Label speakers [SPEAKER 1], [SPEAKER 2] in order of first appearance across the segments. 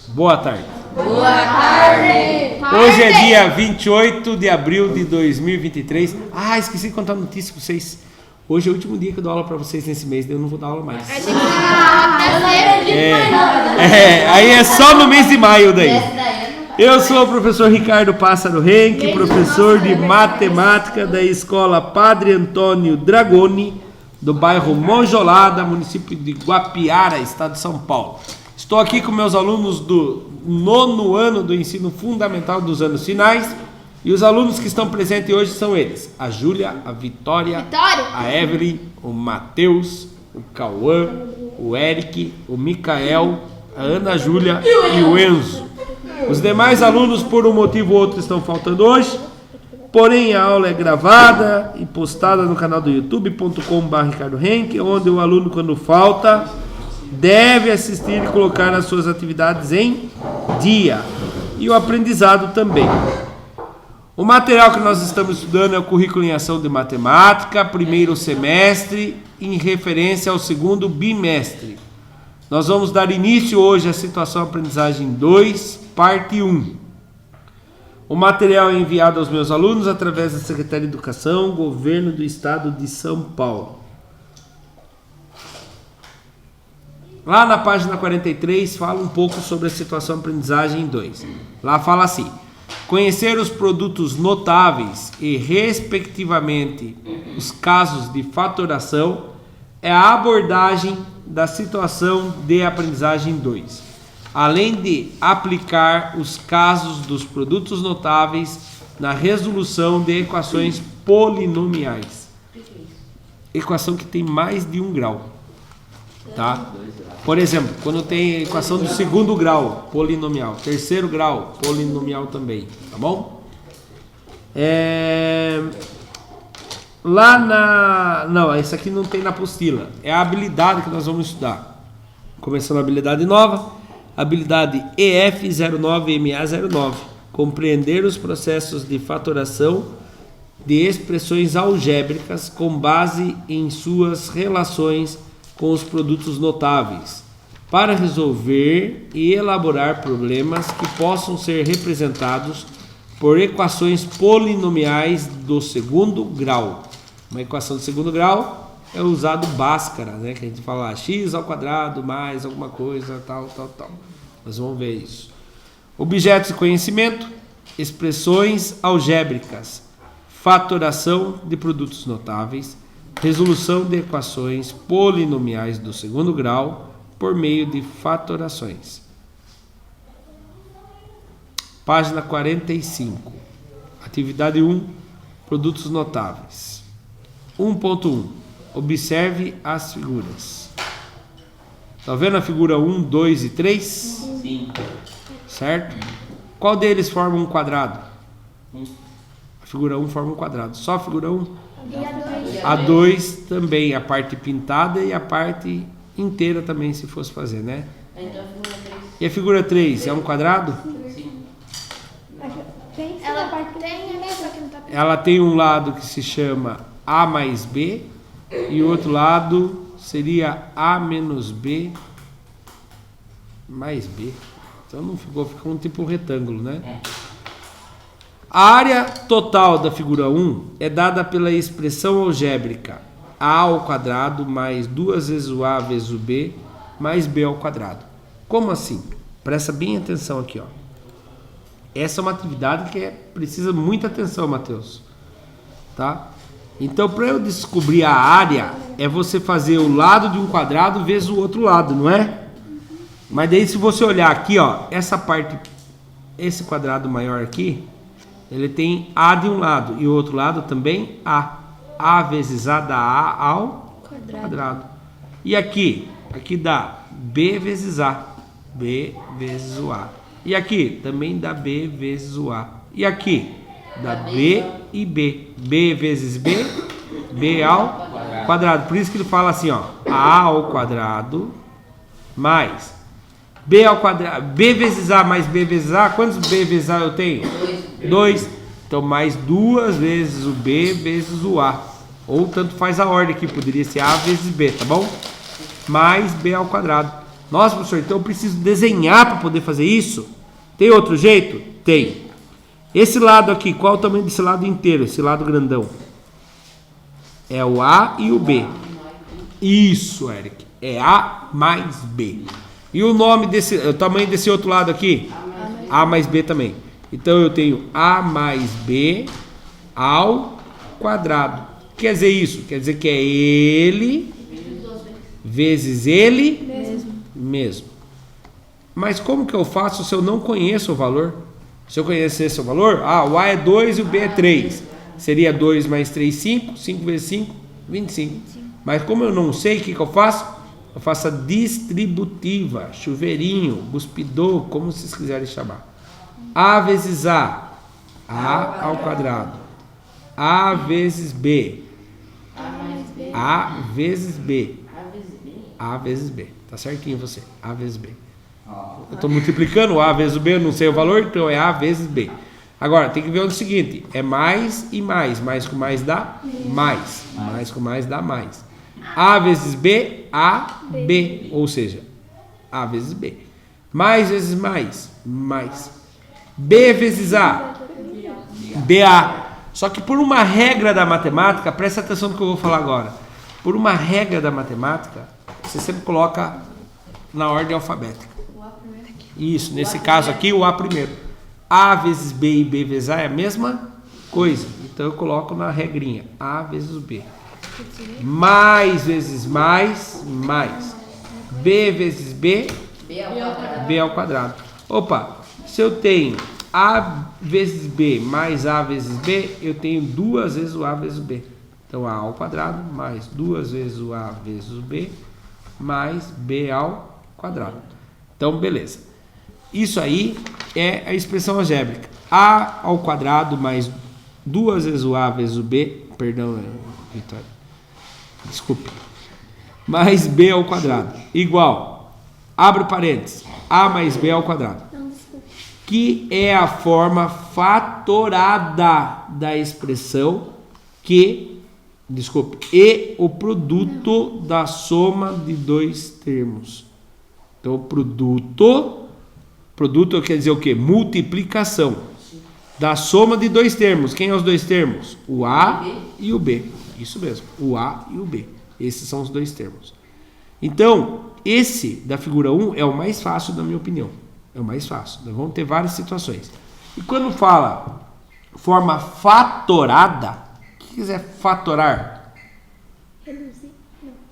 [SPEAKER 1] Boa tarde.
[SPEAKER 2] Boa tarde.
[SPEAKER 1] Hoje é dia 28 de abril de 2023. Esqueci de contar uma notícia pra vocês. Hoje é o último dia que eu dou aula pra vocês nesse mês, daí eu não vou dar aula mais. Aí é só no mês de maio daí. Eu sou o professor Ricardo Pássaro Henke, professor de matemática da escola Padre Antônio Dragoni, do bairro Monjolada, município de Guapiara, estado de São Paulo. Estou aqui com meus alunos do 9º ano do ensino fundamental dos anos finais. E os alunos que estão presentes hoje são eles: a Júlia, a Vitória, a Evelyn, o Matheus, o Cauã, o Eric, o Micael, a Ana Júlia e o Enzo. Os demais alunos, por um motivo ou outro, estão faltando hoje. Porém, a aula é gravada e postada no canal do youtube.com/ricardohenke, onde o aluno, quando falta, deve assistir e colocar as suas atividades em dia. E o aprendizado também. O material que nós estamos estudando é o currículo em ação de matemática, primeiro semestre, em referência ao segundo bimestre. Nós vamos dar início hoje à situação aprendizagem 2, parte 1. O material é enviado aos meus alunos através da Secretaria de Educação, Governo do Estado de São Paulo. Lá na página 43 fala um pouco sobre a situação aprendizagem 2. Lá fala assim: conhecer os produtos notáveis e, respectivamente, os casos de fatoração é a abordagem da situação de aprendizagem 2. Além de aplicar os casos dos produtos notáveis na resolução de equações polinomiais. Equação que tem mais de 1 grau. Tá? Por exemplo, quando tem equação do segundo grau, polinomial, terceiro grau, polinomial também, tá bom? Não, esse aqui não tem na apostila, é a habilidade que nós vamos estudar. Começando a habilidade nova, habilidade EF09MA09, compreender os processos de fatoração de expressões algébricas com base em suas relações com os produtos notáveis, para resolver e elaborar problemas que possam ser representados por equações polinomiais do segundo grau. Uma equação do segundo grau é usado Bhaskara, né? Que a gente fala x² mais alguma coisa, tal. Nós vamos ver isso. Objetos de conhecimento, expressões algébricas, fatoração de produtos notáveis, resolução de equações polinomiais do segundo grau por meio de fatorações. Página 45. Atividade 1. Produtos notáveis. 1.1. Observe as figuras. Está vendo a figura 1, 2 e 3?
[SPEAKER 2] Sim.
[SPEAKER 1] Certo? Qual deles forma um quadrado? A figura 1 forma um quadrado. Só a figura 1? A 2 também, a parte pintada e a parte inteira também, se fosse fazer, né?
[SPEAKER 2] Então a figura 3.
[SPEAKER 1] E a figura 3 é um quadrado?
[SPEAKER 2] Sim.
[SPEAKER 3] Ela tem, só que não tá.
[SPEAKER 1] Ela tem um lado que se chama A mais B e o outro lado seria A menos B mais B. Então não ficou um tipo retângulo, né? A área total da figura 1 é dada pela expressão algébrica A ao quadrado mais 2 vezes o A vezes o B mais B ao quadrado. Como assim? Presta bem atenção aqui, ó. Essa é uma atividade que precisa muita atenção, Matheus. Tá? Então, para eu descobrir a área, é você fazer o lado de um quadrado vezes o outro lado, não é? Mas daí, se você olhar aqui, ó, essa parte, esse quadrado maior aqui, ele tem A de um lado e o outro lado também A. A vezes A dá A ao quadrado. E aqui dá B vezes A. B vezes o A. E aqui também dá B vezes o A. E aqui dá B e B. B vezes B, B ao quadrado. Por isso que ele fala assim, ó, A ao quadrado mais B ao quadrado. B vezes A mais B vezes A. Quantos B vezes A eu tenho? 2. Então mais 2 vezes o B vezes o A. Ou tanto faz a ordem aqui, poderia ser A vezes B, tá bom? Mais B ao quadrado. Nossa, professor, então eu preciso desenhar para poder fazer isso? Tem outro jeito? Tem. Esse lado aqui, qual é o tamanho desse lado inteiro, esse lado grandão? É o A e o B. Isso, Eric. É A mais B. E o nome desse, o tamanho desse outro lado aqui? A mais B também. Então eu tenho A mais B ao quadrado. Quer dizer isso? Quer dizer que é ele vezes ele mesmo. Mas como que eu faço se eu não conheço o valor? Se eu conhecesse o valor, o A é 2 e o B é 3. Seria 2 mais 3, 5. 5 vezes 5, 25. Mas como eu não sei, o que eu faço? Eu faço a distributiva, chuveirinho, cuspidor, como vocês quiserem chamar. A vezes A ao quadrado. A vezes B. A vezes B. A vezes B. Tá certinho você. A vezes B. Eu estou multiplicando o A vezes o B, eu não sei o valor, então é A vezes B. Agora, tem que ver o seguinte, é mais e mais. Mais com mais dá mais. Mais com mais dá mais. A vezes B, A, B. Ou seja, A vezes B. Mais vezes mais, mais. B vezes A, BA. Só que por uma regra da matemática, presta atenção no que eu vou falar agora. Por uma regra da matemática, você sempre coloca na ordem alfabética. Isso, nesse caso aqui, o A primeiro. A vezes B e B vezes A é a mesma coisa. Então eu coloco na regrinha. A vezes B. Mais vezes mais, mais. B vezes B, B ao quadrado. Opa, se eu tenho A vezes B mais A vezes B, eu tenho 2 vezes o A vezes o B. Então A ao quadrado mais 2 vezes o A vezes o B mais B ao quadrado. Então, beleza. Isso aí é a expressão algébrica. A ao quadrado mais 2 vezes o A vezes o B. Perdão, Vitória. Desculpe. Mais B ao quadrado. Igual. Abre parênteses. A mais B ao quadrado. Que é a forma fatorada da expressão que... Desculpe. E o produto da soma de dois termos. Então, produto quer dizer o quê? Multiplicação da soma de dois termos. Quem é os dois termos? O A e o B. Isso mesmo, o A e o B. Esses são os dois termos. Então, esse da figura 1 é o mais fácil, na minha opinião. É o mais fácil. Nós vamos ter várias situações. E quando fala forma fatorada, o que quiser fatorar?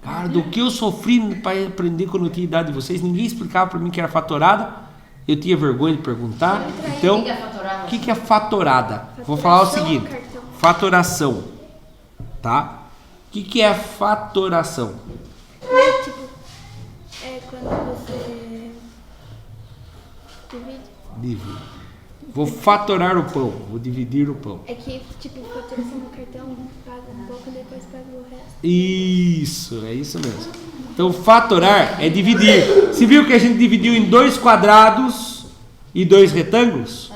[SPEAKER 1] Cara, do que eu sofri para aprender quando eu tinha idade de vocês, ninguém explicava para mim que era fatorada. Eu tinha vergonha de perguntar. Então, o que é fatorada? Vou falar o seguinte: fatoração. Tá? O que é fatoração?
[SPEAKER 3] É quando você
[SPEAKER 1] divide. Vou fatorar o pão. Vou dividir o pão.
[SPEAKER 3] É que, faturação no cartão, paga um pouco e depois paga o resto.
[SPEAKER 1] Isso, é isso mesmo. Então, fatorar é dividir. Você viu que a gente dividiu em 2 quadrados e 2 retângulos?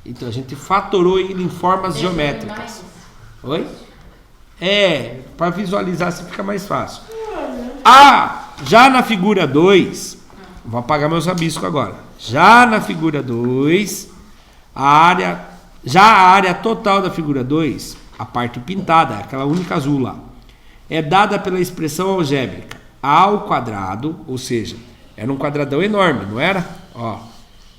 [SPEAKER 1] Então, a gente fatorou ele em formas geométricas. Oi? Para visualizar assim fica mais fácil. Já na figura 2, vou apagar meus rabiscos agora. Já na figura 2, a área total da figura 2, a parte pintada, aquela única azul lá, é dada pela expressão algébrica A ao quadrado, ou seja, era um quadradão enorme, não era? Ó,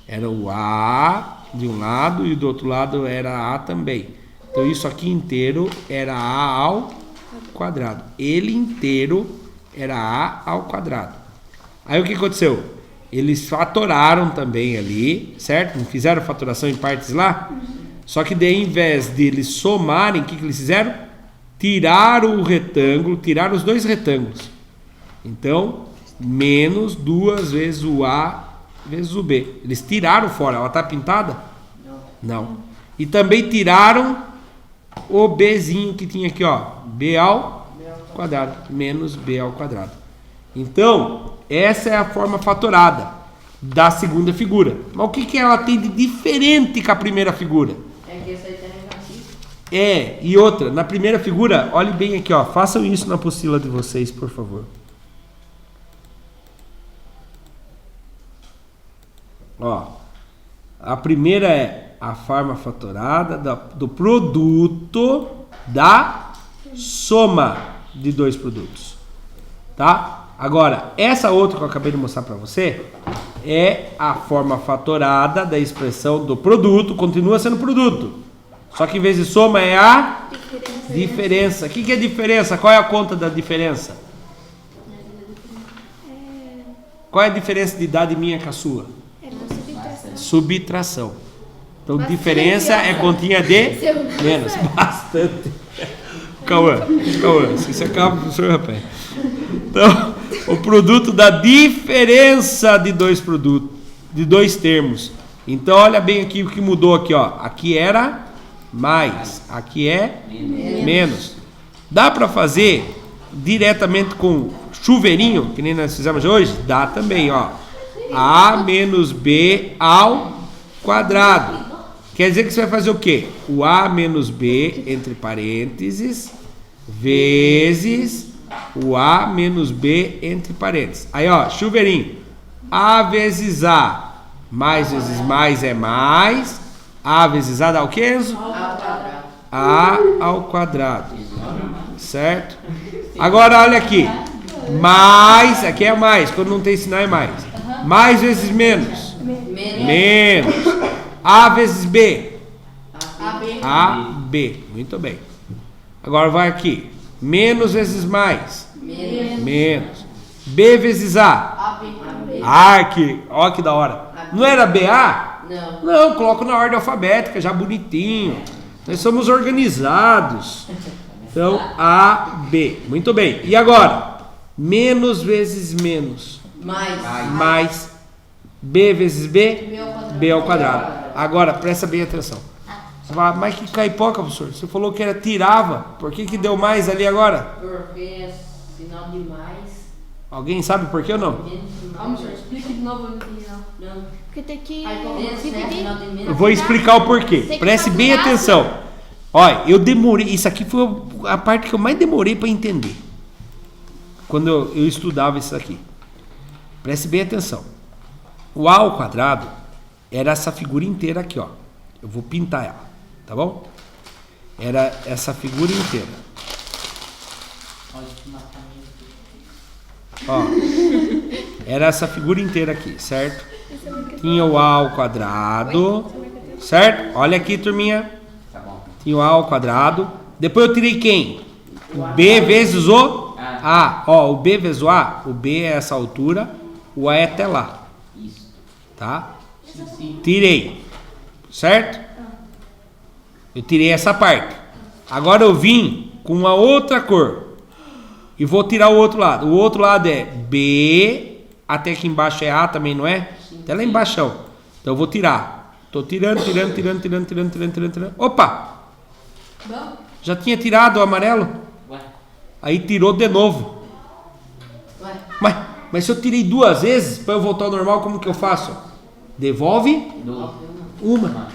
[SPEAKER 1] era o A de um lado e do outro lado era A também. Então isso aqui inteiro era A ao quadrado. Ele inteiro era A ao quadrado. Aí o que aconteceu? Eles fatoraram também ali, certo? Fizeram fatoração em partes lá. Só que daí, ao invés de eles somarem, o que eles fizeram? Tiraram o retângulo, tiraram os 2 retângulos. Então, menos 2 vezes o A vezes o B. Eles tiraram fora. Ela está pintada? Não. E também tiraram o Bzinho que tinha aqui, ó. B ao quadrado. Menos B ao quadrado. Então, essa é a forma fatorada da segunda figura. Mas o que ela tem de diferente com a primeira figura?
[SPEAKER 2] É que essa aí tá negativo.
[SPEAKER 1] E outra, na primeira figura, olhe bem aqui, ó. Façam isso na apostila de vocês, por favor. Ó, a primeira é a forma fatorada do produto da soma de dois produtos, tá? Agora, essa outra que eu acabei de mostrar para você é a forma fatorada da expressão do produto, continua sendo produto, só que em vez de soma é a diferença. O que é diferença? Qual é a conta da diferença? Qual é a diferença de idade minha com a sua?
[SPEAKER 3] É na subtração.
[SPEAKER 1] Subtração. Então, diferença é continha de menos. Bastante. Cauã, você acaba, professor, rapaz. Então, o produto da diferença de dois produtos, de dois termos. Então, olha bem aqui o que mudou aqui, ó. Aqui era mais, aqui é menos. Dá para fazer diretamente com chuveirinho, que nem nós fizemos hoje? Dá também, ó. A menos B ao quadrado. Quer dizer que você vai fazer o quê? O A menos B, entre parênteses, vezes o A menos B, entre parênteses. Aí, ó, chuveirinho. A vezes A, mais vezes mais é mais. A vezes A dá o quê, Enzo? A ao quadrado. Certo? Agora, olha aqui. Mais, aqui é mais, quando não tem sinal é mais. Mais vezes menos. Menos. A vezes B. AB. Muito bem. Agora vai aqui. Menos vezes mais. Menos. B vezes A. Aqui. Olha que da hora. Não era BA? Não, coloco na ordem alfabética, já bonitinho. Nós somos organizados. Então, AB. Muito bem. E agora? Menos vezes menos. Mais. B vezes B. B ao quadrado. Agora, presta bem atenção. Você fala, mas que caipoca, professor? Você falou que era tirava. Por que deu mais ali agora?
[SPEAKER 2] Porque é sinal de mais.
[SPEAKER 1] Alguém sabe por que ou não?
[SPEAKER 2] Vamos, senhor, explique de novo. Não.
[SPEAKER 3] Porque tem que
[SPEAKER 2] Sinal de
[SPEAKER 3] dividir.
[SPEAKER 2] menos.
[SPEAKER 1] Eu vou explicar o porquê. Preste bem atenção. Olha, eu demorei. Isso aqui foi a parte que eu mais demorei para entender. Quando eu estudava isso aqui. Preste bem atenção. O A ao quadrado era essa figura inteira aqui, ó. Eu vou pintar ela, tá bom? Era essa figura inteira. Ó. Era essa figura inteira aqui, certo? Tinha o A ao quadrado, certo? Olha aqui, turminha. Tinha o A ao quadrado. Depois eu tirei quem? O B vezes o A. Ó, o B vezes o A. O B é essa altura, o A é até lá. Tá? Tirei. Certo? Eu tirei essa parte. Agora eu vim com uma outra cor. E vou tirar o outro lado. O outro lado é B. Até aqui embaixo é A também, não é? Até lá embaixo. Então eu vou tirar. Tô tirando. Opa! Já tinha tirado o amarelo? Aí tirou de novo. Mas se eu tirei duas vezes, para eu voltar ao normal, como que eu faço? Devolve uma.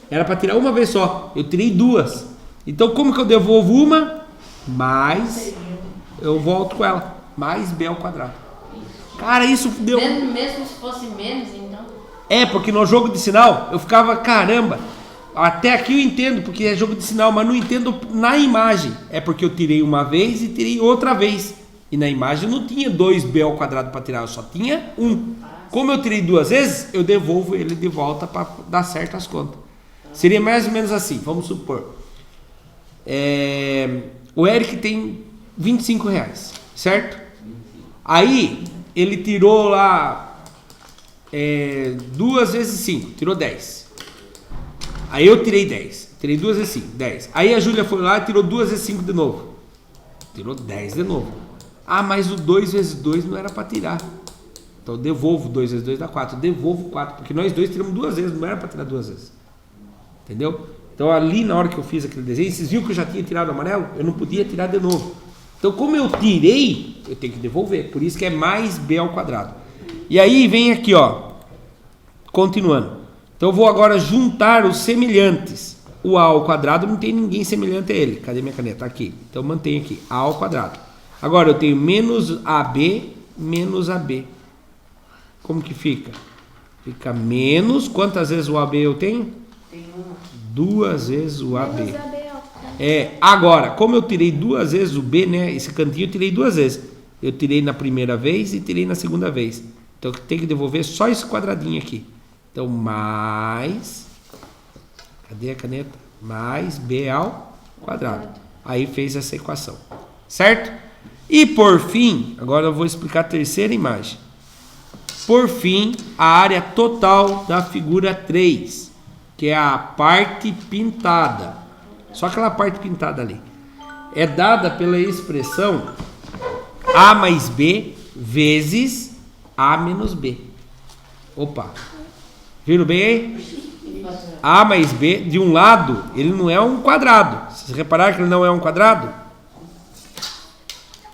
[SPEAKER 1] Era para tirar uma vez só. Eu tirei duas. Então como que eu devolvo uma? Mais eu volto com ela. Mais B ao quadrado. Cara, isso deu...
[SPEAKER 2] Mesmo se fosse menos, então...
[SPEAKER 1] É, porque no jogo de sinal, eu ficava, caramba, até aqui eu entendo, porque é jogo de sinal, mas não entendo na imagem. É porque eu tirei uma vez e tirei outra vez. E na imagem não tinha 2B ao quadrado para tirar, eu só tinha 1. Como eu tirei duas vezes, eu devolvo ele de volta para dar certo as contas. Seria mais ou menos assim, vamos supor. O Eric tem R$25, certo? Aí, ele tirou lá 2 vezes 5, tirou 10. Aí eu tirei 10, tirei 2 vezes 5, 10. Aí a Júlia foi lá e tirou 2 vezes 5 de novo. Tirou 10 de novo. Ah, mas o 2 vezes 2 não era para tirar. Então eu devolvo 2 vezes 2 dá 4. Eu devolvo 4, porque nós dois tiramos 2 vezes, não era para tirar 2 vezes. Entendeu? Então ali na hora que eu fiz aquele desenho, vocês viram que eu já tinha tirado o amarelo? Eu não podia tirar de novo. Então como eu tirei, eu tenho que devolver. Por isso que é mais B ao quadrado. E aí vem aqui, ó. Continuando. Então eu vou agora juntar os semelhantes. O A ao quadrado não tem ninguém semelhante a ele. Cadê minha caneta? Aqui. Então mantenho aqui. A ao quadrado. Agora eu tenho menos AB menos AB. Como que fica? Fica menos. Quantas vezes o AB eu tenho?
[SPEAKER 2] Tem uma.
[SPEAKER 1] 2 vezes o AB.
[SPEAKER 3] Menos AB, ó.
[SPEAKER 1] Agora, como eu tirei 2 vezes o B, né? Esse cantinho eu tirei 2 vezes. Eu tirei na primeira vez e tirei na segunda vez. Então eu tenho que devolver só esse quadradinho aqui. Então, mais... Cadê a caneta? Mais B ao quadrado. Aí fez essa equação. Certo? E por fim, agora eu vou explicar a terceira imagem. Por fim, a área total da figura 3, que é a parte pintada. Só aquela parte pintada ali. É dada pela expressão A mais B vezes A menos B. Opa. Viram bem aí? A mais B, de um lado, ele não é um quadrado. Vocês repararam que ele não é um quadrado?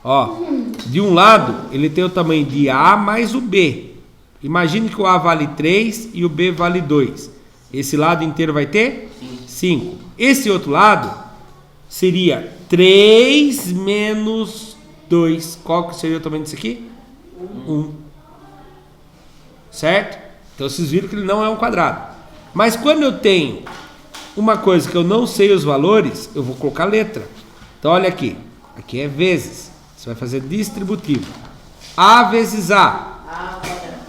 [SPEAKER 1] Ó, de um lado, ele tem o tamanho de A mais o B. Imagine que o A vale 3 e o B vale 2. Esse lado inteiro vai ter 5. Esse outro lado seria 3 menos 2. Qual que seria o tamanho disso aqui? 1. Certo? Então vocês viram que ele não é um quadrado. Mas quando eu tenho uma coisa que eu não sei os valores, eu vou colocar letra. Então olha aqui. Aqui é vezes. Você vai fazer distributivo. A vezes A.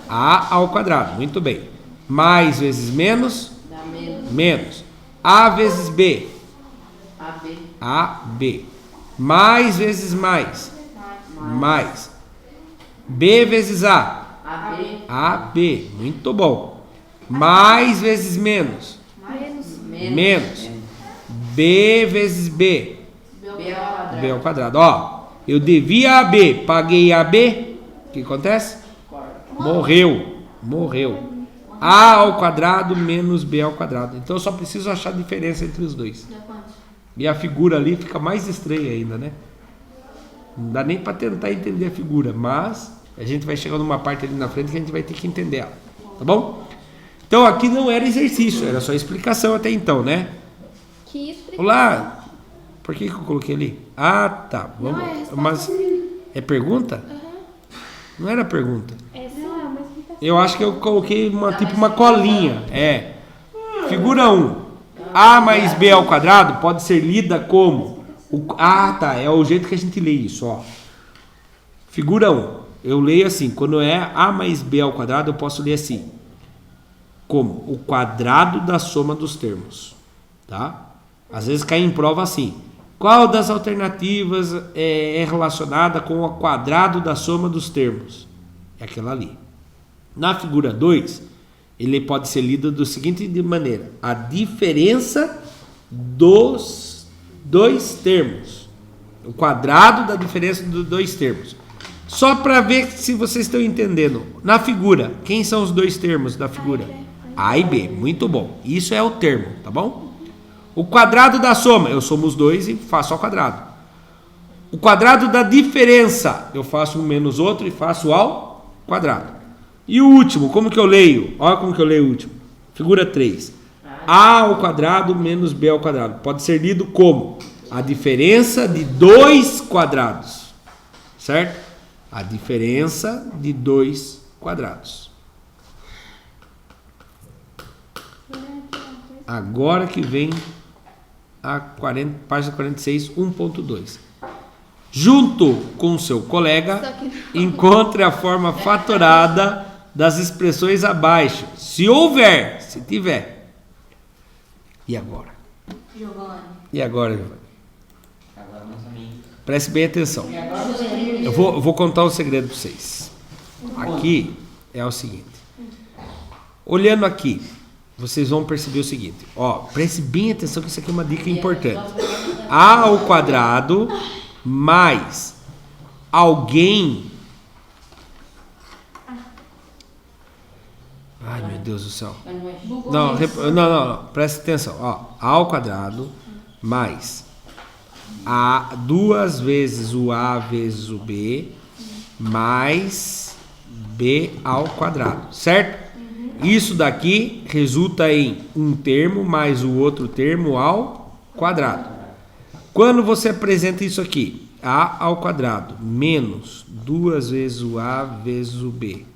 [SPEAKER 1] A ao quadrado. Muito bem. Mais vezes menos.
[SPEAKER 2] Dá menos.
[SPEAKER 1] Menos. A vezes B.
[SPEAKER 2] AB.
[SPEAKER 1] AB. Mais vezes mais. Mais. B vezes A.
[SPEAKER 2] AB.
[SPEAKER 1] AB. Muito bom. Mais vezes menos.
[SPEAKER 2] Menos.
[SPEAKER 1] Menos. B vezes B.
[SPEAKER 2] B ao quadrado.
[SPEAKER 1] B ao quadrado. Ó, eu devia AB, paguei AB. O que acontece? Morreu. A ao quadrado menos B ao quadrado. Então eu só preciso achar a diferença entre os dois. E a figura ali fica mais estranha ainda, né? Não dá nem para tentar entender a figura, mas a gente vai chegar numa parte ali na frente que a gente vai ter que entender ela. Tá bom? Então aqui não era exercício, era só explicação até então, né?
[SPEAKER 3] Que explicação.
[SPEAKER 1] Olá! Por que eu coloquei ali? Ah, tá. Vamos.
[SPEAKER 3] Não, é resposta
[SPEAKER 1] Mas
[SPEAKER 3] sim.
[SPEAKER 1] é pergunta? Não era pergunta.
[SPEAKER 3] Essa é uma explicação.
[SPEAKER 1] Eu acho que eu coloquei tipo uma colinha. Figura 1. A mais B ao quadrado pode ser lida como... tá. É o jeito que a gente lê isso, ó. Figura 1. Eu leio assim. Quando é A mais B ao quadrado, eu posso ler assim. Como? O quadrado da soma dos termos. Tá? Às vezes cai em prova assim. Qual das alternativas é relacionada com o quadrado da soma dos termos? É aquela ali. Na figura 2, ele pode ser lido da seguinte maneira. A diferença dos dois termos. O quadrado da diferença dos dois termos. Só para ver se vocês estão entendendo. Na figura, quem são os dois termos da figura? A e B. Muito bom. Isso é o termo, tá bom? O quadrado da soma, eu somo os dois e faço ao quadrado. O quadrado da diferença, eu faço um menos outro e faço ao quadrado. E o último, como que eu leio? Olha como que eu leio o último. Figura 3. A ao quadrado menos B ao quadrado. Pode ser lido como a diferença de dois quadrados. Certo? A diferença de dois quadrados. Agora que vem a página 46, 1.2. Junto com seu colega, encontre a forma fatorada das expressões abaixo. Se houver, se tiver. E agora? E agora, Giovanni? Preste bem atenção. Eu vou contar um segredo para vocês. Aqui é o seguinte. Olhando aqui, vocês vão perceber o seguinte. Ó, preste bem atenção que isso aqui é uma dica importante. A ao quadrado mais alguém... Ai, meu Deus do céu. Não. Preste atenção. Ó, A ao quadrado mais A 2 vezes o A vezes o B mais B ao quadrado. Certo? Isso daqui resulta em um termo mais o outro termo ao quadrado. Quando você apresenta isso aqui, A ao quadrado menos 2 vezes o A vezes o B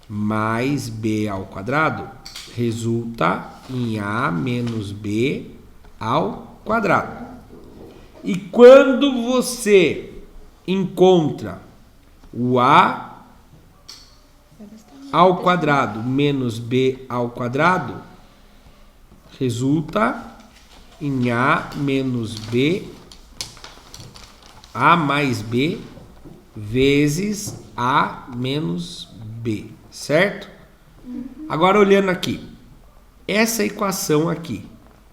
[SPEAKER 1] mais B ao quadrado resulta em A menos B ao quadrado. E quando você encontra o A ao quadrado menos B ao quadrado, resulta em A menos B, A mais B, vezes A menos B, certo? Agora olhando aqui, essa equação aqui,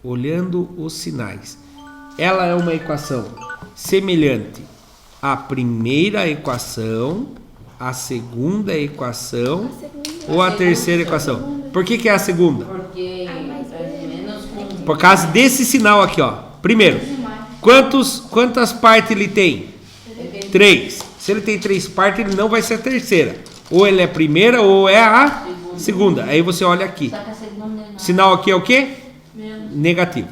[SPEAKER 1] olhando os sinais, ela é uma equação semelhante à primeira equação, à segunda equação ou à terceira equação? Por que é a segunda?
[SPEAKER 2] Porque é menos com...
[SPEAKER 1] Por causa desse sinal aqui, ó. Primeiro, quantas partes ele tem? 3. Se ele tem 3 partes, ele não vai ser a terceira. Ou ele é a primeira ou é a segunda. Aí você olha aqui.
[SPEAKER 2] Só que a segunda não.
[SPEAKER 1] Sinal aqui é o quê? Negativo.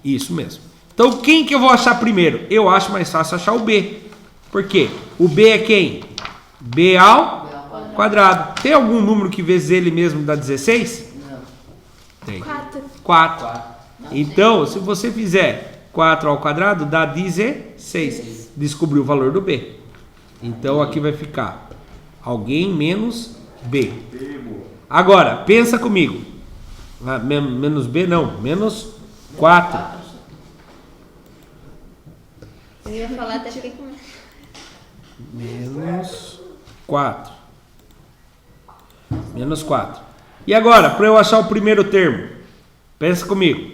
[SPEAKER 1] Isso mesmo. Então, quem que eu vou achar primeiro? Eu acho mais fácil achar o B. Por quê? O B é quem? B ao quadrado. Tem algum número que vezes ele mesmo dá 16?
[SPEAKER 2] Não.
[SPEAKER 1] Tem.
[SPEAKER 3] 4.
[SPEAKER 1] 4. Então, se você fizer 4 ao quadrado, dá 16. Descobriu o valor do B. Então, aqui vai ficar alguém menos B. Agora, pensa comigo. Menos B não, menos 4.
[SPEAKER 3] Eu ia falar até fiquei com
[SPEAKER 1] Menos 4. Menos 4. E agora, para eu achar o primeiro termo, pensa comigo.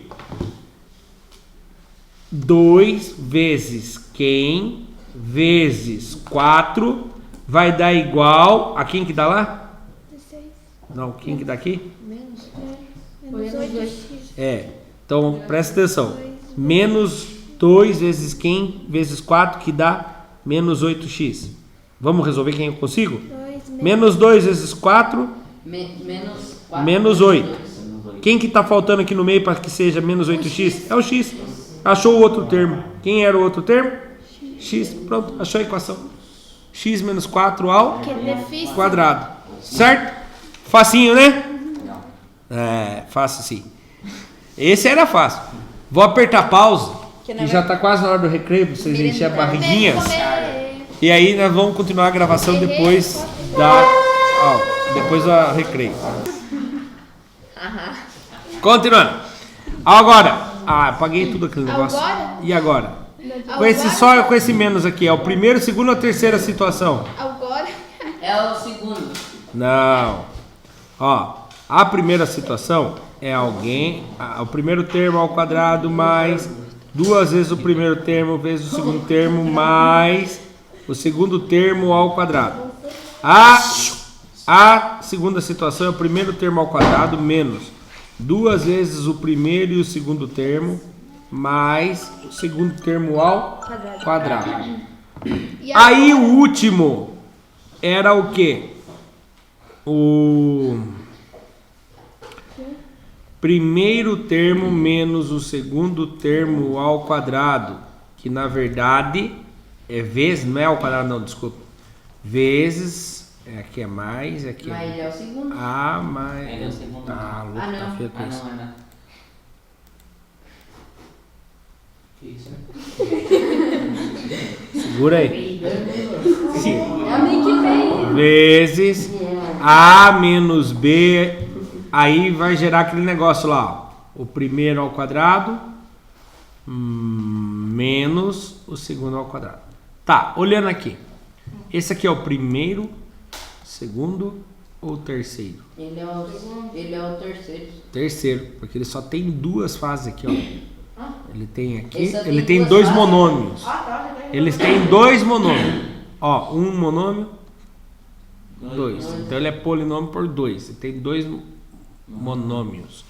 [SPEAKER 1] 2 vezes quem vezes 4 vai dar igual a quem que dá lá?
[SPEAKER 3] 16.
[SPEAKER 1] Não, quem que dá aqui?
[SPEAKER 3] Menos
[SPEAKER 2] Foi
[SPEAKER 3] 8x.
[SPEAKER 1] É. Então, presta atenção. Menos 2 vezes quem vezes 4 que dá menos 8x. Vamos resolver quem eu consigo?
[SPEAKER 3] 2
[SPEAKER 1] Menos 2 vezes 4,
[SPEAKER 2] Menos 4.
[SPEAKER 1] menos 8. Quem que está faltando aqui no meio para que seja menos 8x? É o x. Achou o outro termo. Quem era o outro termo? X. Pronto, achou a equação. X menos 4 ao
[SPEAKER 3] que é difícil.
[SPEAKER 1] quadrado. Certo? Facinho, né? É, fácil sim. Esse era fácil. Vou apertar pause. Que já está quase na hora do recreio para vocês encher a barriguinha. E aí nós vamos continuar a gravação depois da aula. Depois da recreio. Continuando. Agora. Apaguei tudo aquele negócio.
[SPEAKER 3] Agora?
[SPEAKER 1] E agora? Com esse só com esse menos aqui. É o primeiro, segundo ou terceira situação?
[SPEAKER 3] Agora.
[SPEAKER 2] É o segundo.
[SPEAKER 1] Não. Ó, a primeira situação é alguém, o primeiro termo ao quadrado mais 2 vezes o primeiro termo vezes o segundo termo mais o segundo termo ao quadrado. A segunda situação é o primeiro termo ao quadrado menos 2 vezes o primeiro e o segundo termo mais o segundo termo ao quadrado. Aí o último era o quê? O primeiro termo menos o segundo termo ao quadrado, que na verdade é vezes, não é ao quadrado não, desculpa. Vezes, aqui é mais, aqui é...
[SPEAKER 2] Mas ele é o segundo.
[SPEAKER 1] Ah, mais...
[SPEAKER 4] Ele é o segundo.
[SPEAKER 1] Tá louco,
[SPEAKER 2] Ah,
[SPEAKER 1] tá
[SPEAKER 2] não.
[SPEAKER 1] feio com isso.
[SPEAKER 4] não, não. Que isso?
[SPEAKER 1] Segura aí.
[SPEAKER 2] É o meio que vem.
[SPEAKER 1] Vezes A menos B, aí vai gerar aquele negócio lá, ó. O primeiro ao quadrado menos o segundo ao quadrado. Tá, olhando aqui. Esse aqui é o primeiro, segundo ou terceiro?
[SPEAKER 2] Ele é o terceiro.
[SPEAKER 1] Terceiro, porque ele só tem 2 fases aqui, ó. Ele tem aqui,
[SPEAKER 2] Ele só
[SPEAKER 1] ele
[SPEAKER 2] tem
[SPEAKER 1] tem 2
[SPEAKER 2] duas fases?
[SPEAKER 1] monômios. Eles têm 2 monômios. Ó, um monômio, 2. Então ele é polinômio por 2. Ele tem 2 monômios.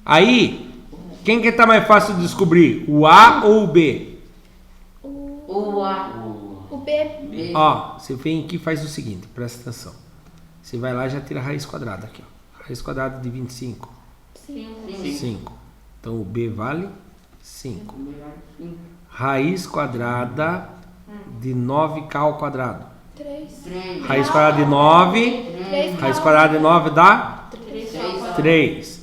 [SPEAKER 1] Aí, quem que tá mais fácil de descobrir? O A ou o B?
[SPEAKER 2] O A.
[SPEAKER 3] O B.
[SPEAKER 2] B.
[SPEAKER 1] Ó, você vem aqui e faz o seguinte, presta atenção. Você vai lá e já tira a raiz quadrada aqui, ó. Raiz quadrada de 25. 5. Então o B vale 5. Raiz quadrada de 9k ao quadrado.
[SPEAKER 3] 3.
[SPEAKER 1] Raiz quadrada de 9.
[SPEAKER 3] 3.
[SPEAKER 1] Raiz quadrada de 9 dá 3.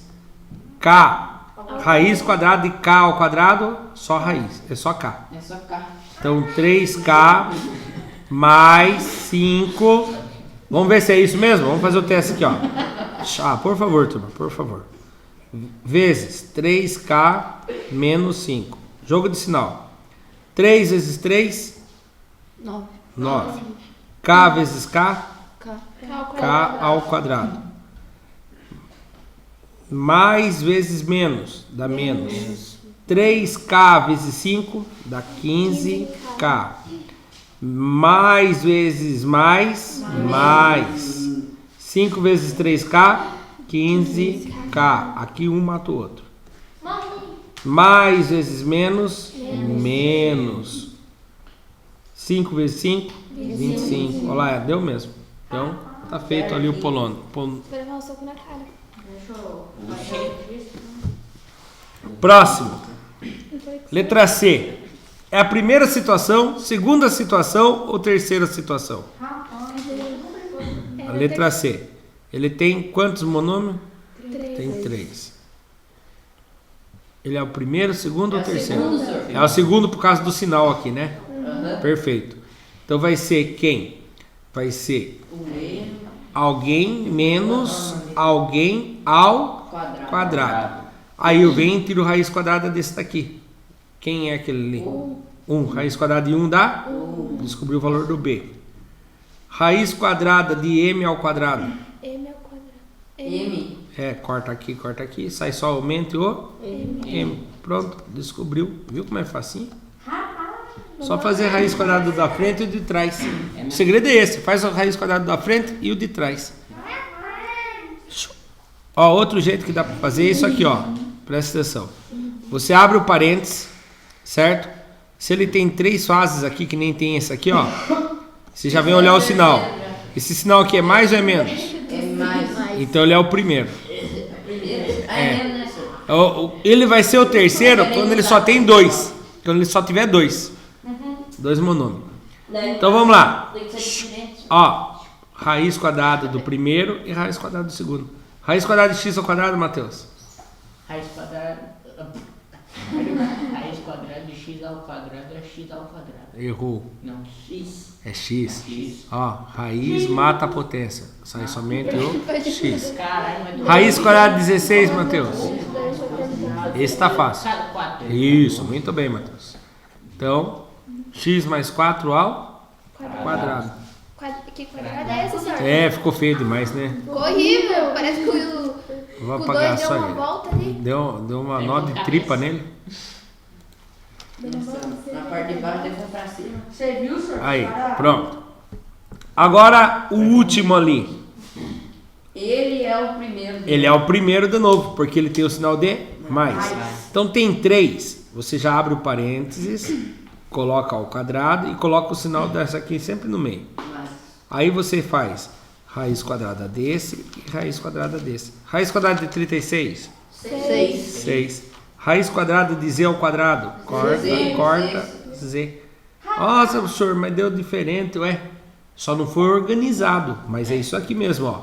[SPEAKER 1] K. Raiz quadrada de K ao quadrado, só raiz. É só K.
[SPEAKER 2] É só cá.
[SPEAKER 1] Então 3K mais 5. Vamos ver se é isso mesmo? Vamos fazer o teste aqui, ó. Ah, por favor, turma, por favor. Vezes 3K menos 5. Jogo de sinal. 3 vezes 3,
[SPEAKER 3] 9.
[SPEAKER 1] 9. K vezes K,
[SPEAKER 3] K.
[SPEAKER 1] K ao quadrado. Mais vezes menos, dá menos. 3K vezes 5, dá 15K. Mais vezes mais, mais. 5 vezes 3K, 15K. Aqui um mata o outro. Mais vezes menos, menos. 5 vezes 5, 25. Olha lá, deu mesmo. Então, tá feito ali o polônio.
[SPEAKER 3] Vou levar um soco na cara.
[SPEAKER 1] Próximo. Letra C. É a primeira situação, segunda situação ou terceira situação? A letra C. Ele tem quantos monômios?
[SPEAKER 3] 3.
[SPEAKER 1] Tem 3. Ele é o primeiro, segundo ou terceiro?
[SPEAKER 2] segundo, senhor.
[SPEAKER 1] É o segundo por causa do sinal aqui, né?
[SPEAKER 2] Aham.
[SPEAKER 1] Perfeito. Então vai ser quem? Vai ser
[SPEAKER 2] O meio.
[SPEAKER 1] alguém menos alguém ao
[SPEAKER 2] Quadrado.
[SPEAKER 1] quadrado. Aí eu venho e tiro raiz quadrada desse daqui. Quem é aquele ali? 1. Raiz quadrada de 1 dá? Descobri o valor do B. Raiz quadrada de M ao quadrado.
[SPEAKER 3] M ao quadrado.
[SPEAKER 2] M.
[SPEAKER 1] Corta aqui, sai só aumento e o M. Pronto, descobriu. Viu como é facinho? Só fazer a raiz quadrada da frente e o de trás. O segredo é esse, faz a raiz quadrada da frente e o de trás. Ó, outro jeito que dá para fazer é isso aqui, ó. Presta atenção. Você abre o parênteses, certo? Se ele tem 3 fases aqui, que nem tem esse aqui, ó. Você já vem olhar o sinal. Esse sinal aqui é mais ou é menos?
[SPEAKER 2] É mais.
[SPEAKER 1] Então ele é o primeiro.
[SPEAKER 2] Primeiro. É mesmo, né, senhor?
[SPEAKER 1] Ele vai ser o terceiro quando ele só tem 2. Quando ele só tiver 2. 2 monômios. Então vamos lá.
[SPEAKER 2] Tem que ser diferente.
[SPEAKER 1] Ó, raiz quadrada do primeiro e raiz quadrada do segundo. Raiz quadrada de x ao quadrado, Matheus?
[SPEAKER 4] Raiz quadrada. Raiz quadrada de x ao quadrado é x ao quadrado.
[SPEAKER 1] Errou.
[SPEAKER 4] Não, x.
[SPEAKER 1] É x.
[SPEAKER 4] X.
[SPEAKER 1] Ó, raiz mata a potência. Sai somente o x.
[SPEAKER 4] Caralho, mas
[SPEAKER 1] Raiz quadrada de 16, Matheus. Esse tá fácil.
[SPEAKER 4] cada 4.
[SPEAKER 1] Isso, muito bem, Matheus. Então, x mais 4 ao quadrado.
[SPEAKER 3] Que quadrado é esse, senhor?
[SPEAKER 1] É, ficou feio demais, né?
[SPEAKER 3] Ficou horrível. Parece que
[SPEAKER 1] Vou
[SPEAKER 3] o
[SPEAKER 1] apagar
[SPEAKER 3] 2 deu
[SPEAKER 1] só
[SPEAKER 3] uma
[SPEAKER 1] ele.
[SPEAKER 3] volta ali.
[SPEAKER 1] Deu uma nó de tripa nele.
[SPEAKER 2] Na parte de baixo deve ser pra cima.
[SPEAKER 5] Você viu, senhor?
[SPEAKER 1] Aí, pronto. Agora o último ali.
[SPEAKER 2] Ele é o primeiro.
[SPEAKER 1] Ele é o primeiro de novo, porque ele tem o sinal de mais. Então tem 3. Você já abre o parênteses, coloca ao quadrado e coloca o sinal dessa aqui sempre no meio.
[SPEAKER 2] Mais.
[SPEAKER 1] Aí você faz raiz quadrada desse e raiz quadrada desse. Raiz quadrada de 36?
[SPEAKER 2] 6.
[SPEAKER 1] 6. Raiz quadrada de z ao quadrado? Corta,
[SPEAKER 2] Z.
[SPEAKER 1] corta, z. Nossa, professor, mas deu diferente, ué. Só não foi organizado, mas é isso aqui mesmo, ó.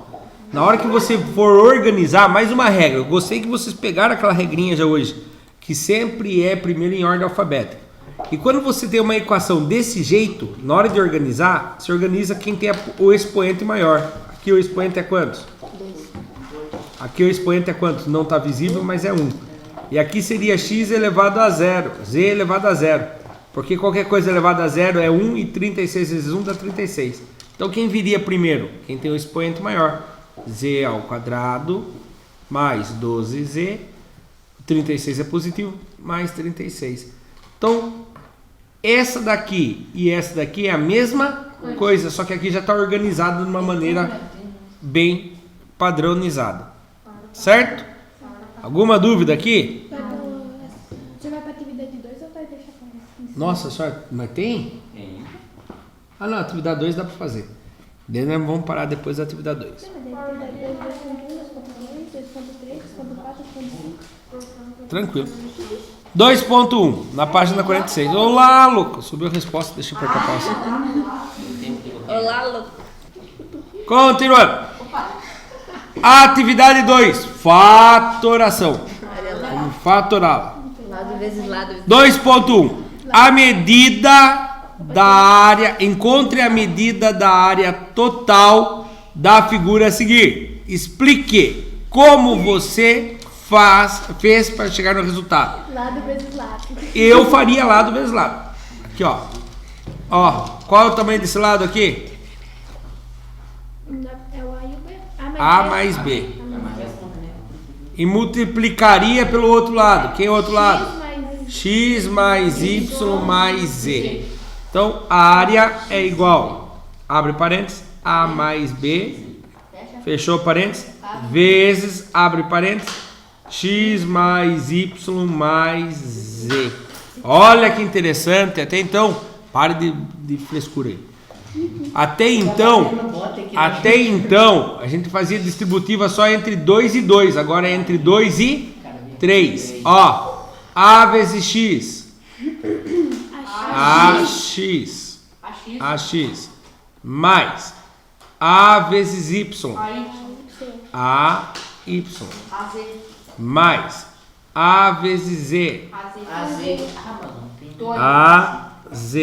[SPEAKER 1] Na hora que você for organizar, mais uma regra. Eu gostei que vocês pegaram aquela regrinha já hoje, que sempre é primeiro em ordem alfabética. E quando você tem uma equação desse jeito, na hora de organizar, você organiza quem tem o expoente maior. Aqui o expoente é quantos?
[SPEAKER 3] 2.
[SPEAKER 1] Aqui o expoente é quantos? Não está visível, mas é 1. E aqui seria x elevado a 0, z elevado a 0. Porque qualquer coisa elevada a 0 é 1 e 36 vezes 1 dá 36. Então quem viria primeiro? Quem tem o expoente maior. Z ao quadrado mais 12z. 36 é positivo, mais 36. Então, essa daqui e essa daqui é a mesma coisa, só que aqui já está organizado de uma maneira bem padronizada. Certo? Alguma dúvida aqui?
[SPEAKER 3] Você vai pra atividade 2 ou vai deixar pra essa?
[SPEAKER 1] Nossa senhora, mas tem?
[SPEAKER 4] Tem.
[SPEAKER 1] Ah não, atividade 2 dá para fazer. Daí nós vamos parar depois da atividade 2.
[SPEAKER 3] Atividade 2, 2.1, 2.2, 2.3, 2.4, 2.5.
[SPEAKER 1] Tranquilo. 2.1, na página 46. Olá, louco. Subiu a resposta, deixa eu apertar a pausa.
[SPEAKER 4] Tem tempo de qualquer
[SPEAKER 3] Olá, louco.
[SPEAKER 1] Continuando. Atividade 2. Fatoração. Vamos fatorá-la.
[SPEAKER 3] Lado vezes lado.
[SPEAKER 1] 2.1. A medida da área. Encontre a medida da área total da figura a seguir. Explique como você fez para chegar no resultado.
[SPEAKER 3] Lado vezes lado.
[SPEAKER 1] Eu faria lado vezes lado. Aqui, ó. Ó, qual é o tamanho desse lado aqui?
[SPEAKER 3] É o A e o B.
[SPEAKER 1] A mais B. E multiplicaria pelo outro lado. Quem é o outro lado? X mais Y mais Z. Então, a área é igual. Abre parênteses. A mais B. Fechou parênteses. Vezes, abre parênteses. X mais Y mais Z. Olha que interessante. Até então, pare de frescura aí. Até então, a gente fazia distributiva só entre 2 e 2. Agora é entre 2 e 3. Ó, A vezes X. AX. AX. Mais A vezes Y. AY. Mais A vezes Z. AZ.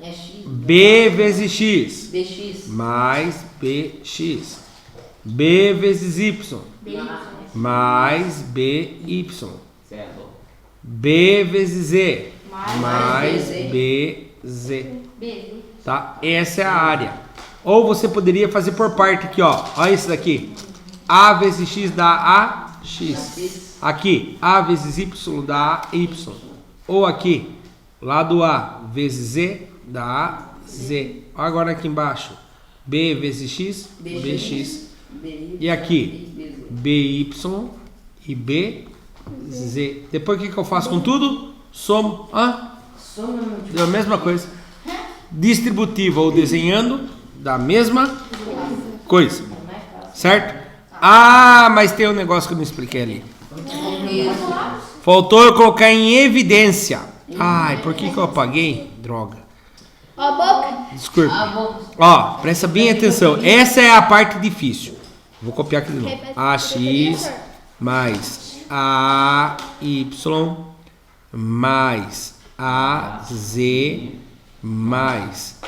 [SPEAKER 2] É X.
[SPEAKER 1] B vezes X.
[SPEAKER 2] BX.
[SPEAKER 1] Mais BX. B vezes Y. Mais BY. B vezes Z. Mais BZ. Tá? Essa é a área. Ou você poderia fazer por parte aqui, ó. Olha isso daqui. A vezes X dá AX. Aqui, A vezes Y dá Y. Ou aqui, lado A vezes Z dá Z. Agora aqui embaixo, B vezes X, BX. E aqui, BY e BZ. Depois o que eu faço com tudo? Somo. É a mesma coisa. Distributiva ou desenhando, da mesma coisa. Certo? Ah, mas tem um negócio que eu não expliquei ali. Faltou eu colocar em evidência. Ai, por que eu apaguei? Droga.
[SPEAKER 3] Ó a boca.
[SPEAKER 1] Desculpa. Ó, presta bem atenção. Essa é a parte difícil. Vou copiar aqui de novo. AX mais AY mais AZ mais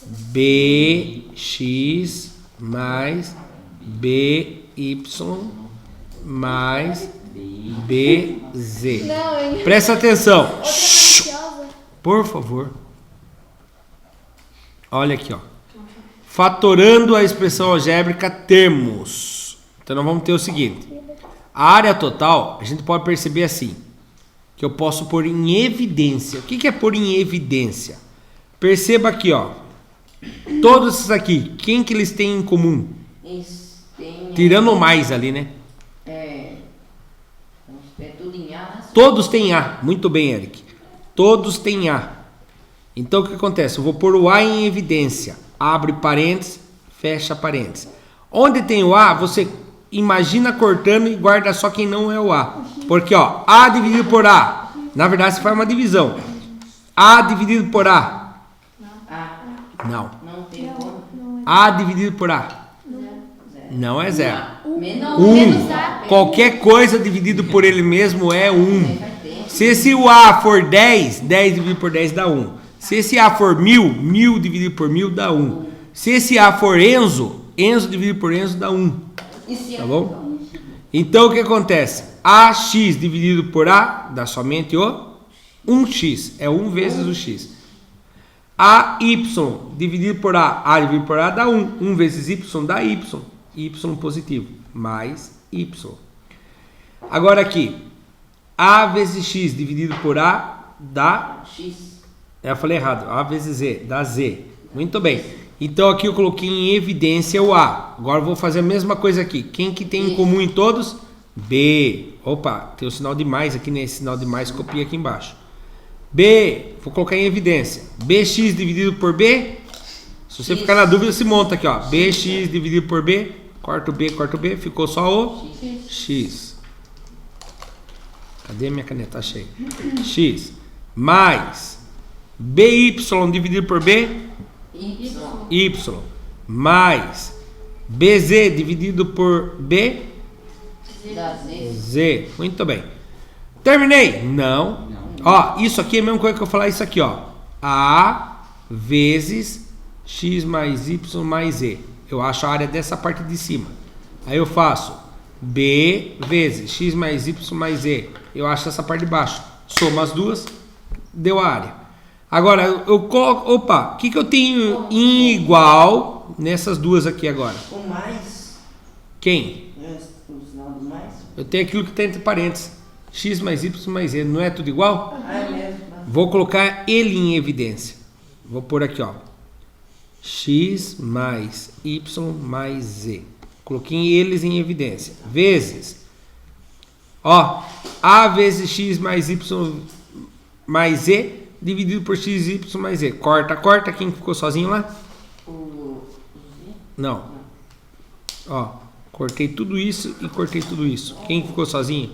[SPEAKER 1] BX mais BY mais BZ. Presta atenção. Por favor. Olha aqui, ó. Fatorando a expressão algébrica termos. Então nós vamos ter o seguinte. A área total, a gente pode perceber assim. Que eu posso pôr em evidência. O que é pôr em evidência? Perceba aqui, ó. Todos esses aqui, quem que eles têm em comum? Tirando o mais ali, né?
[SPEAKER 2] É tudo em A, né?
[SPEAKER 1] Todos têm A. Muito bem, Eric. Todos têm A. Então o que acontece? Eu vou pôr o A em evidência. Abre parênteses, fecha parênteses. Onde tem o A, você imagina cortando e guarda só quem não é o A. Porque, ó, A dividido por A. Na verdade, você faz uma divisão. A dividido por A. Não.
[SPEAKER 2] Não tem como.
[SPEAKER 1] A dividido por A. Não é zero.
[SPEAKER 2] Menos A.
[SPEAKER 1] Qualquer coisa dividido por ele mesmo é 1. Se esse A for 10, 10 dividido por 10 dá 1. Se esse A for 1000, 1000 dividido por 1000 dá 1. Se esse A for Enzo, Enzo dividido por Enzo dá 1. Tá bom? Então o que acontece? AX dividido por A dá somente o 1x. É 1 vezes o x. AY dividido por A dividido por A dá 1. 1 vezes Y dá Y. Y positivo. Mais Y. Agora aqui. A vezes X dividido por A dá
[SPEAKER 2] X.
[SPEAKER 1] Eu falei errado. A vezes Z dá Z. Muito bem. Então aqui eu coloquei em evidência o A. Agora eu vou fazer a mesma coisa aqui. Quem que tem em comum em todos? B. Opa, tem o sinal de mais aqui nesse sinal de mais. Copia aqui embaixo. B. Vou colocar em evidência. BX dividido por B. Se você ficar na dúvida, se monta aqui, ó. BX dividido por B. Corta o B, ficou só o X. Cadê minha caneta? Achei. X mais BY dividido por B.
[SPEAKER 2] Y.
[SPEAKER 1] Y mais BZ dividido por B,
[SPEAKER 2] Da Z.
[SPEAKER 1] Z. Muito bem. Terminei? Não. Ó, isso aqui é a mesma coisa que eu falar isso aqui, ó. A vezes X mais Y mais Z. Eu acho a área dessa parte de cima. Aí eu faço B vezes X mais Y mais Z. Eu acho essa parte de baixo. Soma as duas, deu a área. Agora eu coloco... Opa, o que eu tenho em igual nessas duas aqui agora?
[SPEAKER 5] O mais,
[SPEAKER 1] Quem?
[SPEAKER 5] o sinal do mais.
[SPEAKER 1] Eu tenho aquilo que está entre parênteses. X mais Y mais Z. Não é tudo igual?
[SPEAKER 5] Ah, é mesmo.
[SPEAKER 1] Vou colocar ele em evidência. Vou pôr aqui, ó. X mais Y mais Z. Coloquei eles em evidência. Vezes. Ó. A vezes X mais Y mais Z dividido por X, Y mais Z. Corta, corta. Quem ficou sozinho lá?
[SPEAKER 5] O Z.
[SPEAKER 1] Não. Ó. Cortei tudo isso e cortei tudo isso. Quem ficou sozinho?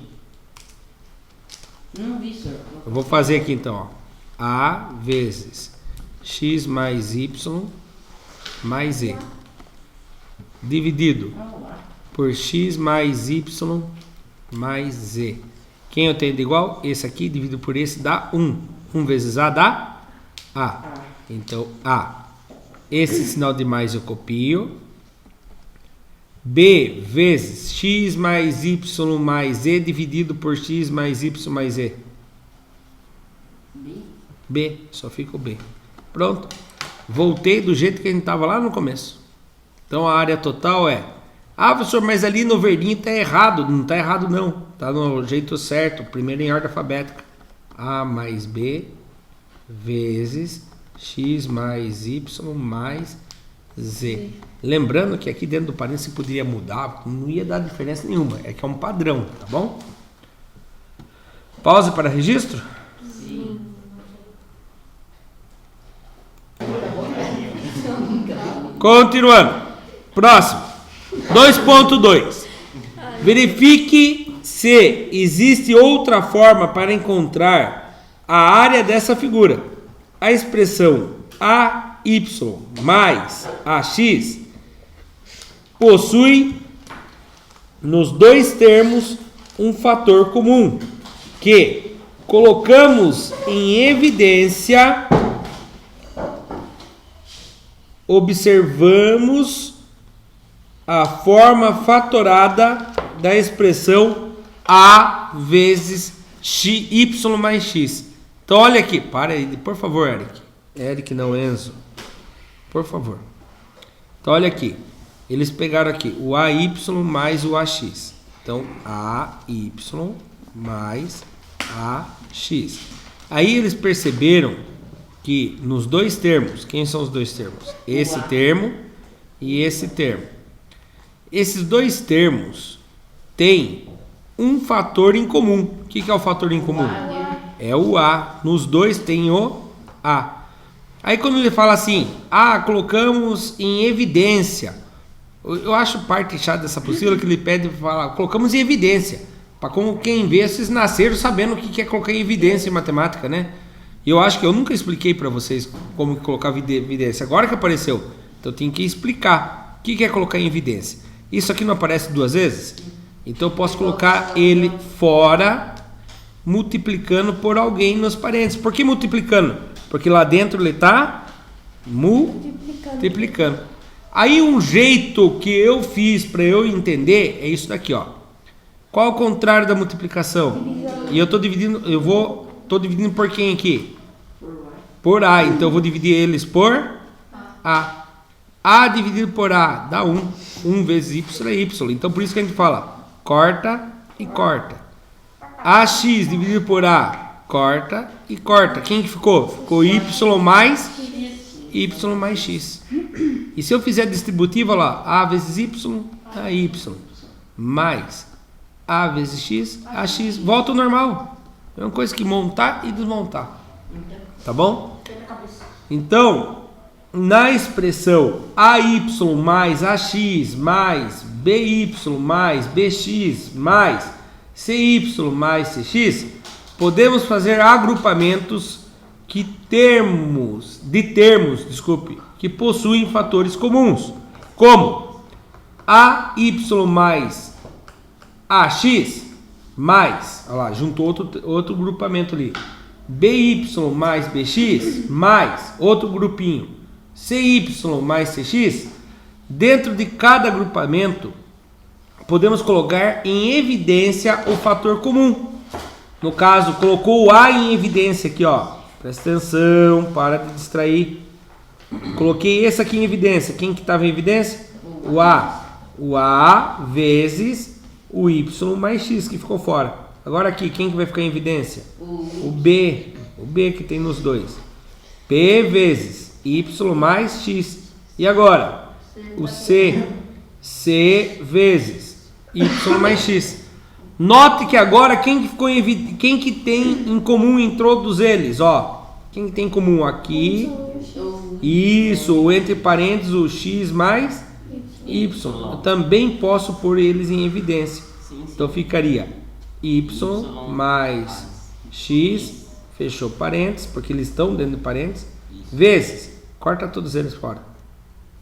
[SPEAKER 5] Não vi, senhor.
[SPEAKER 1] Eu vou fazer aqui então, ó. A vezes X mais Y mais Z dividido por X mais Y mais Z. Quem eu tenho de igual? Esse aqui dividido por esse dá 1. 1 vezes A dá A. Então A. Esse sinal de mais eu copio. B vezes X mais Y mais Z dividido por X mais Y mais Z. B, só fica o B. Pronto. Voltei do jeito que a gente estava lá no começo. Então a área total é... Ah, professor, mas ali no verdinho está errado. Não está errado não. Está no jeito certo. Primeiro em ordem alfabética. A mais B vezes X mais Y mais Z. Lembrando que aqui dentro do parênteses poderia mudar. Não ia dar diferença nenhuma. É que é um padrão, tá bom? Pause para registro? Continuando. Próximo. 2.2. Verifique se existe outra forma para encontrar a área dessa figura. A expressão AY mais AX possui nos dois termos um fator comum que colocamos em evidência. Observamos a forma fatorada da expressão A vezes Y mais X. Então olha aqui, para aí, por favor, Eric. Eric não, Enzo. Por favor. Então olha aqui. Eles pegaram aqui o AY mais o AX. Então AY mais AX. Aí eles perceberam que nos dois termos, quem são os dois termos? Esse termo e esse termo. Esses dois termos têm um fator em comum. O que é o fator em comum? É o A. Nos dois tem o A. Aí quando ele fala assim, colocamos em evidência. Eu acho parte chata dessa apostila que ele pede para falar, colocamos em evidência. Para como quem vê, vocês nasceram sabendo o que é colocar em evidência em matemática, né? E eu acho que eu nunca expliquei para vocês como colocar evidência. Agora que apareceu, então eu tenho que explicar. O que é colocar em evidência? Isso aqui não aparece duas vezes? Então eu posso colocar ele fora, multiplicando por alguém nos parênteses. Por que multiplicando? Porque lá dentro ele está multiplicando. Aí um jeito que eu fiz para eu entender é isso daqui, ó. Qual é o contrário da multiplicação? E eu estou dividindo, estou dividindo por quem aqui? Por A. Então eu vou dividir eles por A. A dividido por A dá 1. 1 vezes Y é Y. Então por isso que a gente fala corta e corta. AX dividido por A, corta e corta. Quem que ficou? Ficou Y mais X. E se eu fizer distributiva lá, A vezes Y, dá Y. Mais A vezes X, AX. Volta ao normal. É uma coisa que montar e desmontar. Tá bom? Então, na expressão AY mais AX mais BY mais BX mais CY mais CX, podemos fazer agrupamentos desculpe, que possuem fatores comuns, como AY mais AX mais, olha lá, juntou outro grupamento ali, BY mais BX mais outro grupinho, CY mais CX. Dentro de cada agrupamento, podemos colocar em evidência o fator comum. No caso, colocou o A em evidência aqui, ó. Presta atenção, para de distrair. Coloquei esse aqui em evidência. Quem que estava em evidência? O A. O A vezes o Y mais X que ficou fora. Agora aqui, quem que vai ficar em evidência? O B. O B que tem nos dois. P vezes Y mais X. E agora? O C. C vezes Y mais X. Note que agora quem que tem em comum em todos eles, ó. Quem que tem em comum aqui? Isso, entre parênteses o X mais Y. Eu também posso pôr eles em evidência. Então ficaria Y mais X, fechou parênteses, porque eles estão dentro de parênteses, vezes, corta todos eles fora.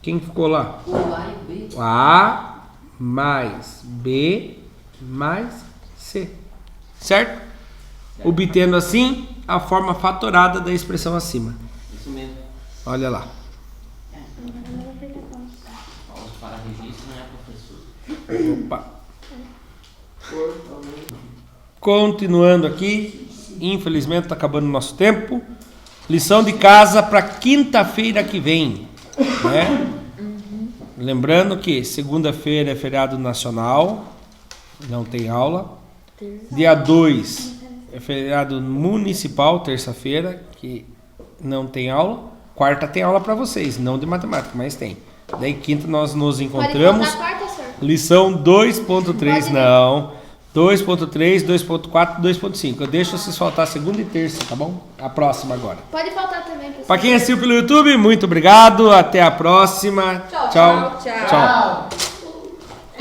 [SPEAKER 1] Quem ficou lá?
[SPEAKER 2] O A e o B.
[SPEAKER 1] O A mais B mais C. Certo? Obtendo assim a forma fatorada da expressão acima.
[SPEAKER 6] Isso mesmo.
[SPEAKER 1] Olha lá.
[SPEAKER 6] Pausa para registro, né, professor?
[SPEAKER 1] Opa. Continuando aqui. Infelizmente está acabando o nosso tempo. Lição de casa para quinta-feira que vem. Né? Lembrando que segunda-feira é feriado nacional, não tem aula. Dia 2 é feriado municipal, terça-feira, que não tem aula. Quarta tem aula para vocês, não de matemática, mas tem. Daí quinta nós nos encontramos.
[SPEAKER 3] Pode faltar quarta, senhor?
[SPEAKER 1] Lição 2.3, não. 2.3, 2.4, 2.5. Eu deixo vocês faltar segunda e terça, tá bom? A próxima agora.
[SPEAKER 3] Pode faltar também, pessoal.
[SPEAKER 1] Para quem assistiu pelo YouTube, muito obrigado. Até a próxima. Tchau.
[SPEAKER 2] Tchau.